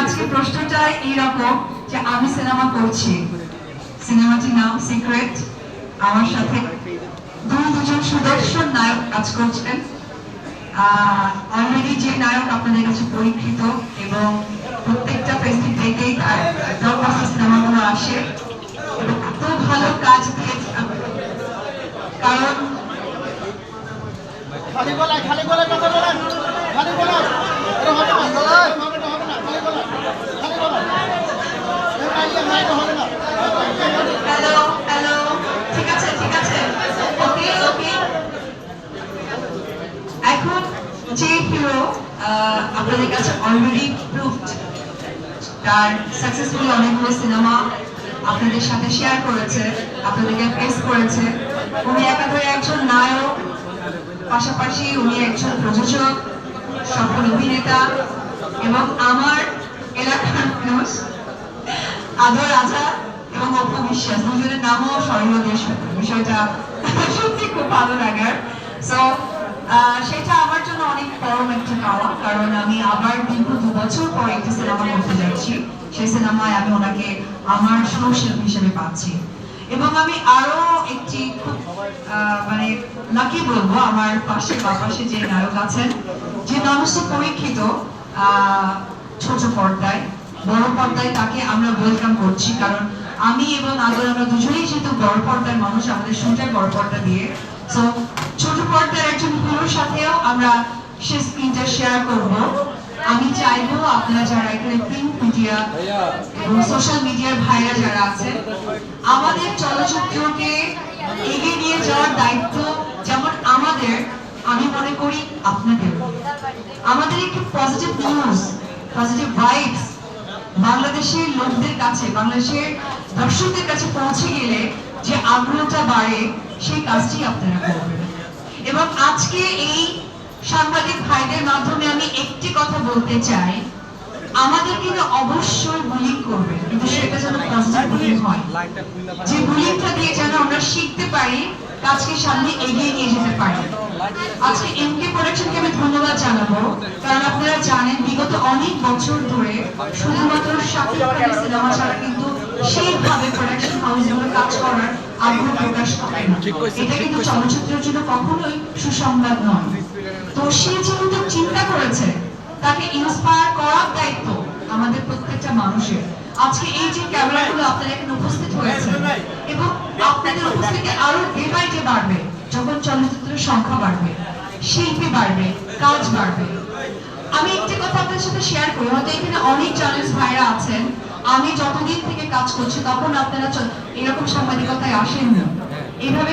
আজকে প্রশ্নটা এইরকম যে আমি সিনেমা করছি, সিনেমাটির নাম সিক্রেট। আমার সাথে দুজন সুদর্শন নায়ক কাজ করছেন। অলরেডি যে নায়ক আপনাদের কাছে পরীক্ষিত এবং প্রত্যেকটা ফেস্টিভ থেকেই তার ব্লকবাস্টার সিনেমাগুলো আসে এবং এত ভালো কাজ দিয়েছে। কারণ খালি গলায় কথা বলেন, খালি গলায় এটা হবে না, খালি গলায় হবে না। হ্যালো হ্যালো, ঠিক আছে ওকে ওকে। এখন যে হিরো আপনাদের কাছে অলরেডি প্রুভড, তার সাকসেসফুলি অনেকগুলো সিনেমা আপনাদের সাথে শেয়ার করেছে, আপনাদেরকে ফেস করেছে। উনি একাধারে একজন নায়ক, পাশাপাশি উনি একজন প্রযোজক, সফল অভিনেতা এবং আমার এলাকার মানুষ আদর রাজা এবং অপু বিশ্বাস দুজনের নামও স্বর্ণদেশ। বিষয়টা সত্যি খুব ভালো লাগার। সো সেটা আমার জন্য অনেক পরম একটা পাওয়া, কারণ আমি আবার দীর্ঘ 2 বছর পর একটি সিনেমা করতে যাচ্ছি। সেই সিনেমায় আমি ওনাকে আমার সহশিল্পী হিসেবে পাচ্ছি এবং আমি আরো একটি খুব মানে লাকি বলবো, আমার পাশে যে নায়ক আছেন, যে মানুষটি পরীক্ষিত ছোট পর্দায়, বড় পর্দায়, তাকে আমরা ওয়েলকাম করছি। কারণ আমি এবং আদর আমরা দুজনেই যেহেতু বড় পর্দার মানুষ, আমাদের শুরুটাই বড় পর্দা দিয়ে। সো ছোট পর্দার একজন হিরোর সাথেও আমরা সে স্ক্রিনটা শেয়ার করব। আমি চাইবো আপনারা যারা এখানে প্রিন্ট মিডিয়া এবং সোশ্যাল মিডিয়ার ভাইরা যারা আছেন, আমাদের চলচ্চিত্রকে এগিয়ে নিয়ে যাওয়ার দায়িত্ব যেমন আমাদের, আমি মনে করি আপনাদের। আমাদের একটু পজিটিভ নিউজ, পজিটিভ ভাইবস বাংলাদেশের লোকদের কাছে, বাংলাদেশের দর্শকদের কাছে পৌঁছে গেলে যে আগ্রহটা বাড়ে, সেই কাজটি আপনারা করবেন। এবং আজকে এই সাংবাদিক ভাইদের মাধ্যমে আমি একটি কথা বলতে চাই, আমাদের কিন্তু অবশ্যই বুলিং করবেন, কিন্তু সেটা যেন পজিটিভ বুলিং হয়, যে বুলিংটা দিয়ে যেন আমরা শিখতে পারি, কাজকে সামনে এগিয়ে নিয়ে যেতে পারি। আজকে এমকে প্রোডাকশনকে আমি ধন্যবাদ জানাবো, কারণ আপনারা জানেন বিগত অনেক বছর ধরে শুধুমাত্র শাকিব খানের সিনেমা ছাড়া কিন্তু সেইভাবে প্রোডাকশন হাউসগুলো কাজ করার আগ্রহ প্রকাশ করে না। এটা কিন্তু চলচ্চিত্রের জন্য কখনোই সুসংবাদ নয়। তো সে যেহেতু চিন্তা করেছে, তাকে ইন্সপায়ার করার দায়িত্ব আমাদের প্রত্যেকটা মানুষের। আজকে এই যে ক্যামেরাগুলো আপনারা এখানে উপস্থিত হয়েছে এবং আপনাদের উপস্থিতি আরো ডে বাই ডে বাড়বে, যখন চলচ্চিত্রের সংখ্যা বাড়বে, শিল্পী বাড়বে, কাজ বাড়বে। আমি একটি কথা আপনাদের সাথে শেয়ার করি, হয়তো এখানে অনেক জার্নালিস্ট ভাইরা আছেন, আমি যতদিন থেকে কাজ করছি তখন আপনারা এরকম সাংবাদিকতায় আসেন না, এইভাবে